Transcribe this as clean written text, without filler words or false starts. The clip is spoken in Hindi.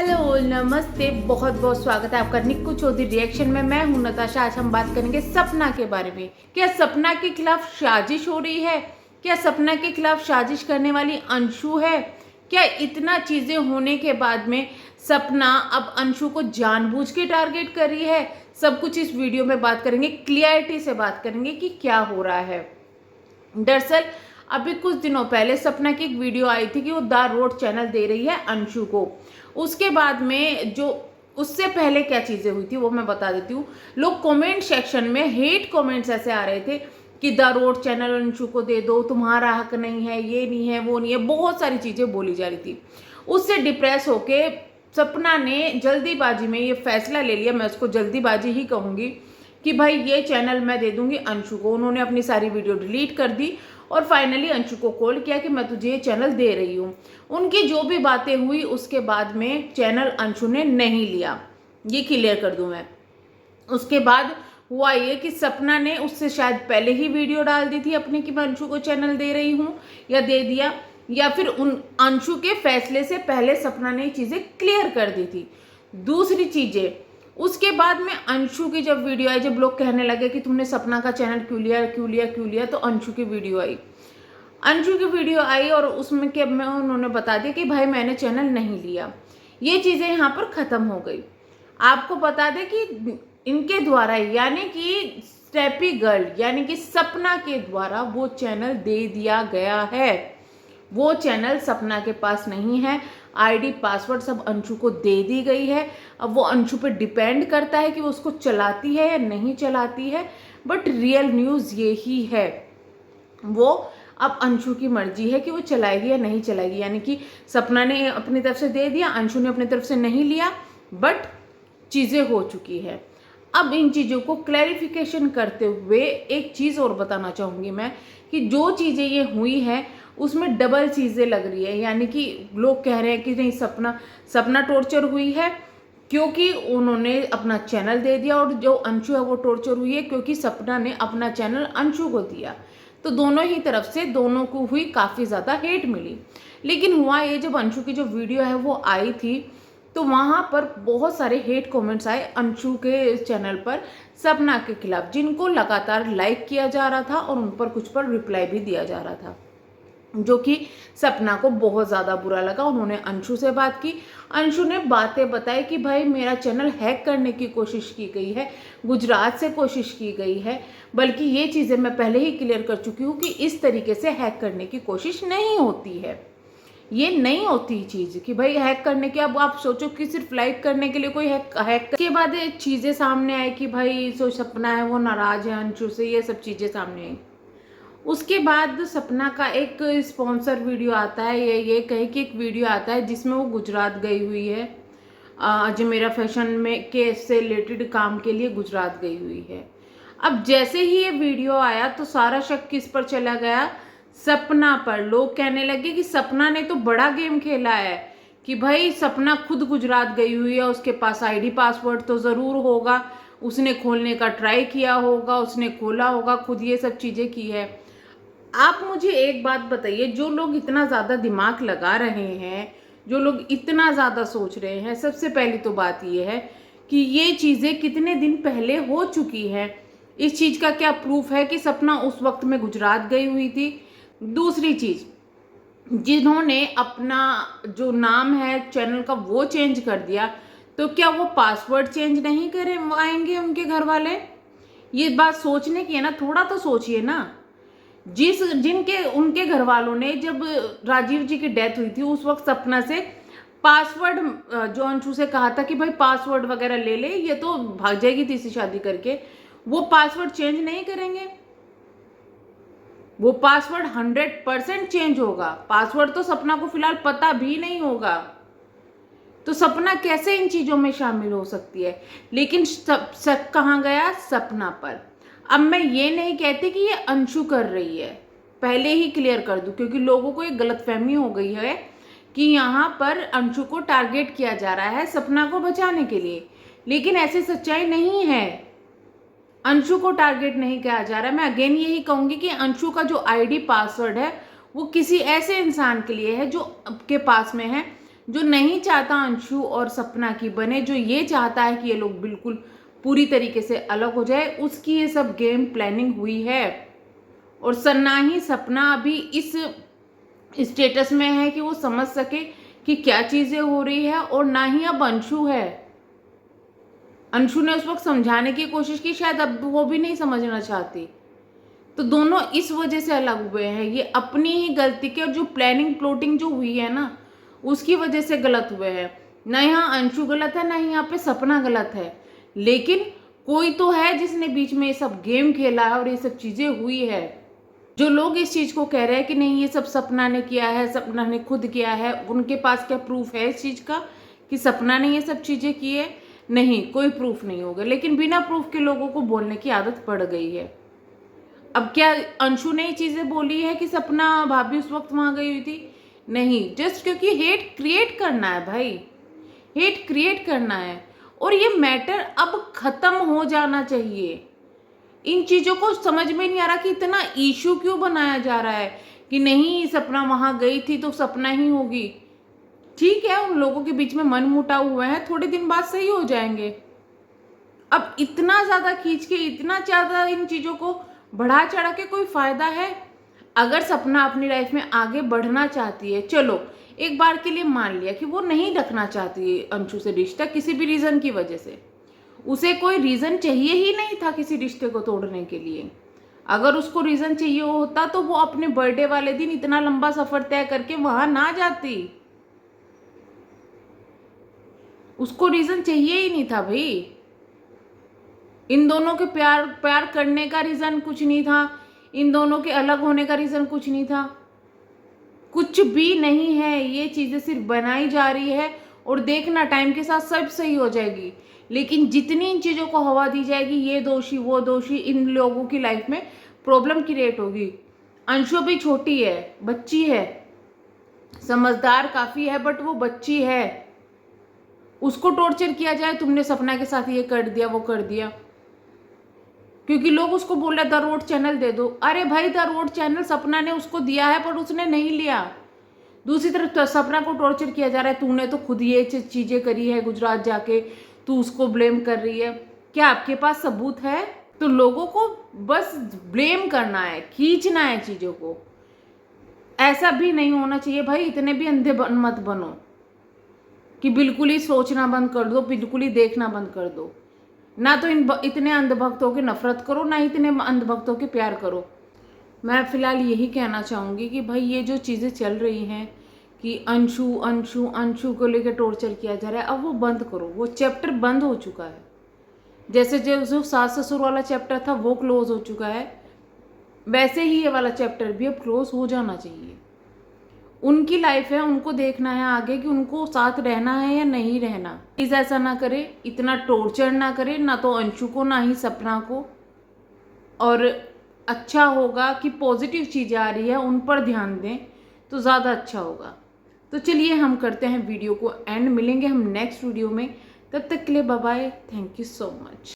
हेलो नमस्ते, बहुत बहुत स्वागत है आपका निक्कू चौधरी रिएक्शन में। मैं हूं नताशा। आज हम बात करेंगे सपना के बारे में। क्या सपना के खिलाफ साजिश हो रही है? क्या सपना के खिलाफ साजिश करने वाली अंशु है? क्या इतना चीजें होने के बाद में सपना अब अंशु को जानबूझ के टारगेट कर रही है? सब कुछ इस वीडियो में बात करेंगे, क्लियरिटी से बात करेंगे कि क्या हो रहा है। दरअसल अभी कुछ दिनों पहले सपना की एक वीडियो आई थी कि वो द रोड चैनल दे रही है अंशु को। उसके बाद में जो उससे पहले क्या चीजें हुई थी वो मैं बता देती हूँ। लोग कमेंट सेक्शन में हेट कमेंट्स ऐसे आ रहे थे कि द रोड चैनल अंशु को दे दो, तुम्हारा हक नहीं है, ये नहीं है, वो नहीं है, बहुत सारी चीजें बोली जा रही थी। उससे डिप्रेस होके सपना ने जल्दीबाजी में ये फैसला ले लिया, मैं उसको जल्दीबाजी ही कहूँगी, कि भाई ये चैनल मैं दे दूंगी अंशु को। उन्होंने अपनी सारी वीडियो डिलीट कर दी और फाइनली अंशु को कॉल किया कि मैं तुझे ये चैनल दे रही हूँ। उनकी जो भी बातें हुई उसके बाद में चैनल अंशु ने नहीं लिया, ये क्लियर कर दूं मैं। उसके बाद हुआ ये कि सपना ने उससे शायद पहले ही वीडियो डाल दी थी अपनी कि मैं अंशु को चैनल दे रही हूँ, या दे दिया, या फिर उन अंशु के फैसले से पहले सपना ने ये चीज़ें क्लियर कर दी थी। दूसरी चीज़ें, उसके बाद में अंशु की जब वीडियो आई, जब लोग कहने लगे कि तुमने सपना का चैनल क्यों लिया क्यों लिया क्यों लिया, तो अंशु की वीडियो आई और उसमें क्या मैं उन्होंने बता दिया कि भाई मैंने चैनल नहीं लिया। ये चीज़ें यहाँ पर ख़त्म हो गई। आपको बता दें कि इनके द्वारा, यानी कि स्टेपी गर्ल यानी कि सपना के द्वारा वो चैनल दे दिया गया है। वो चैनल सपना के पास नहीं है, आईडी पासवर्ड सब अंशु को दे दी गई है। अब वो अंशु पे डिपेंड करता है कि वो उसको चलाती है या नहीं चलाती है, बट रियल न्यूज़ ये ही है। वो अब अंशु की मर्जी है कि वो चलाएगी या नहीं चलाएगी, यानी कि सपना ने अपनी तरफ से दे दिया, अंशु ने अपनी तरफ से नहीं लिया, बट चीज़ें हो चुकी है। अब इन चीज़ों को क्लैरिफिकेशन करते हुए एक चीज़ और बताना चाहूँगी मैं, कि जो चीज़ें ये हुई हैं उसमें डबल चीज़ें लग रही है। यानी कि लोग कह रहे हैं कि नहीं, सपना टॉर्चर हुई है क्योंकि उन्होंने अपना चैनल दे दिया, और जो अंशु है वो टॉर्चर हुई है क्योंकि सपना ने अपना चैनल अंशु को दिया। तो दोनों ही तरफ से दोनों को हुई काफ़ी ज़्यादा हेट मिली। लेकिन हुआ ये, जब अंशु की जो वीडियो है वो आई थी तो वहाँ पर बहुत सारे हेट कमेंट्स आए अंशु के चैनल पर सपना के खिलाफ, जिनको लगातार लाइक किया जा रहा था और उन पर कुछ पर रिप्लाई भी दिया जा रहा था, जो कि सपना को बहुत ज़्यादा बुरा लगा। उन्होंने अंशु से बात की, अंशु ने बातें बताई कि भाई मेरा चैनल हैक करने की कोशिश की गई है, गुजरात से कोशिश की गई है, बल्कि ये चीज़ें मैं पहले ही क्लियर कर चुकी हूँ कि इस तरीके से हैक करने की कोशिश नहीं होती है। ये नहीं होती चीज़ कि भाई हैक करने की, अब आप सोचो कि सिर्फ लाइक करने के लिए कोई हैक के बाद चीज़ें सामने आई कि भाई जो सपना है वो नाराज़ है अंशु से, ये सब चीज़ें सामने आई। उसके बाद सपना का एक स्पॉन्सर वीडियो आता है, ये कहे कि एक वीडियो आता है जिसमें वो गुजरात गई हुई है, अजमेरा फैशन में के से रिलेटेड काम के लिए गुजरात गई हुई है। अब जैसे ही ये वीडियो आया तो सारा शक किस पर चला गया? सपना पर। लोग कहने लगे कि सपना ने तो बड़ा गेम खेला है, कि भाई सपना खुद गुजरात गई हुई है, उसके पास आईडी पासवर्ड तो ज़रूर होगा, उसने खोलने का ट्राई किया होगा, उसने खोला होगा खुद, ये सब चीज़ें की है। आप मुझे एक बात बताइए, जो लोग इतना ज़्यादा दिमाग लगा रहे हैं, जो लोग इतना ज़्यादा सोच रहे हैं, सबसे पहली तो बात ये है कि ये चीज़ें कितने दिन पहले हो चुकी हैं। इस चीज़ का क्या प्रूफ है कि सपना उस वक्त में गुजरात गई हुई थी? दूसरी चीज़, जिन्होंने अपना जो नाम है चैनल का वो चेंज कर दिया, तो क्या वो पासवर्ड चेंज नहीं करवाएंगे उनके घर वाले? ये बात सोचने की है ना, थोड़ा तो सोचिए ना। जिनके उनके घर वालों ने, जब राजीव जी की डेथ हुई थी उस वक्त सपना से पासवर्ड, जो अंशु से कहा था कि भाई पासवर्ड वगैरह ले ले, ये तो भाग जाएगी तीसरी शादी करके, वो पासवर्ड चेंज नहीं करेंगे। वो पासवर्ड 100% चेंज होगा। पासवर्ड तो सपना को फिलहाल पता भी नहीं होगा, तो सपना कैसे इन चीजों में शामिल हो सकती है? लेकिन शक कहाँ गया? सपना पर। अब मैं ये नहीं कहती कि ये अंशु कर रही है, पहले ही क्लियर कर दूं, क्योंकि लोगों को एक गलतफहमी हो गई है कि यहाँ पर अंशु को टारगेट किया जा रहा है सपना को बचाने के लिए, लेकिन ऐसी सच्चाई नहीं है। अंशु को टारगेट नहीं किया जा रहा है। मैं अगेन यही कहूंगी कि अंशु का जो आईडी पासवर्ड है वो किसी ऐसे इंसान के लिए है जो आपके पास में है, जो नहीं चाहता अंशु और सपना की बने, जो ये चाहता है कि ये लोग बिल्कुल पूरी तरीके से अलग हो जाए, उसकी ये सब गेम प्लानिंग हुई है। और ना ही सपना अभी इस स्टेटस में है कि वो समझ सके कि क्या चीज़ें हो रही है, और ना ही अब अंशु है। अंशु ने उस वक्त समझाने की कोशिश की, शायद अब वो भी नहीं समझना चाहती। तो दोनों इस वजह से अलग हुए हैं, ये अपनी ही गलती के, और जो प्लानिंग प्लॉटिंग जो हुई है ना, उसकी वजह से गलत हुए हैं। ना यहाँ अंशु गलत है, ना यहाँ पे सपना गलत है, लेकिन कोई तो है जिसने बीच में ये सब गेम खेला है और ये सब चीज़ें हुई है। जो लोग इस चीज़ को कह रहे हैं कि नहीं ये सब सपना ने किया है, सपना ने खुद किया है, उनके पास क्या प्रूफ है इस चीज़ का कि सपना ने ये सब चीज़ें की है? नहीं, कोई प्रूफ नहीं होगा। लेकिन बिना प्रूफ के लोगों को बोलने की आदत पड़ गई है। अब क्या अंशु ने ये चीज़ें बोली है कि सपना भाभी उस वक्त वहाँ गई हुई थी? नहीं, जस्ट क्योंकि हेट क्रिएट करना है भाई, हेट क्रिएट करना है। और ये मैटर अब ख़त्म हो जाना चाहिए। इन चीज़ों को समझ में नहीं आ रहा कि इतना इशू क्यों बनाया जा रहा है कि नहीं सपना वहाँ गई थी तो सपना ही होगी। ठीक है, उन लोगों के बीच में मन मुटाव हुए हैं, थोड़े दिन बाद सही हो जाएंगे। अब इतना ज़्यादा खींच के, इतना ज़्यादा इन चीज़ों को बढ़ा चढ़ा के कोई फ़ायदा है? अगर सपना अपनी लाइफ में आगे बढ़ना चाहती है, चलो एक बार के लिए मान लिया कि वो नहीं रखना चाहती है अंशु से रिश्ता किसी भी रीज़न की वजह से, उसे कोई रीज़न चाहिए ही नहीं था किसी रिश्ते को तोड़ने के लिए। अगर उसको रीज़न चाहिए होता तो वो अपने बर्थडे वाले दिन इतना लंबा सफ़र तय करके वहाँ ना जाती। उसको रीज़न चाहिए ही नहीं था भाई। इन दोनों के प्यार करने का रीज़न कुछ नहीं था, इन दोनों के अलग होने का रीज़न कुछ नहीं था, कुछ भी नहीं है। ये चीज़ें सिर्फ बनाई जा रही है, और देखना टाइम के साथ सब सही हो जाएगी। लेकिन जितनी इन चीज़ों को हवा दी जाएगी, ये दोषी वो दोषी, इन लोगों की लाइफ में प्रॉब्लम क्रिएट होगी। अंशु भी छोटी है, बच्ची है, समझदार काफ़ी है, बट वो बच्ची है। उसको टॉर्चर किया जाए, तुमने सपना के साथ ये कर दिया वो कर दिया, क्योंकि लोग उसको बोल रहे द रोड चैनल दे दो। अरे भाई, द रोड चैनल सपना ने उसको दिया है पर उसने नहीं लिया। दूसरी तरफ सपना को टॉर्चर किया जा रहा है, तूने तो खुद ये चीज़ें करी है गुजरात जाके, तू उसको ब्लेम कर रही है। क्या आपके पास सबूत है? तो लोगों को बस ब्लेम करना है, खींचना है चीज़ों को। ऐसा भी नहीं होना चाहिए भाई, इतने भी अंधे मत बनो कि बिल्कुल ही सोचना बंद कर दो, बिल्कुल ही देखना बंद कर दो। ना तो इतने अंधभक्तों की नफरत करो, ना इतने अंधभक्तों के प्यार करो। मैं फ़िलहाल यही कहना चाहूँगी कि भाई ये जो चीज़ें चल रही हैं कि अंशु अंशु अंशु को लेकर टॉर्चर किया जा रहा है, अब वो बंद करो। वो चैप्टर बंद हो चुका है। जैसे जो सास ससुर वाला चैप्टर था वो क्लोज हो चुका है, वैसे ही ये वाला चैप्टर भी अब क्लोज हो जाना चाहिए। उनकी लाइफ है, उनको देखना है आगे कि उनको साथ रहना है या नहीं रहना। प्लीज़ ऐसा ना करे, इतना टॉर्चर ना करे, ना तो अंशु को ना ही सपना को। और अच्छा होगा कि पॉजिटिव चीज़ें आ रही है उन पर ध्यान दें तो ज़्यादा अच्छा होगा। तो चलिए हम करते हैं वीडियो को एंड, मिलेंगे हम नेक्स्ट वीडियो में। तब तक के लिए bye bye, thank you so much.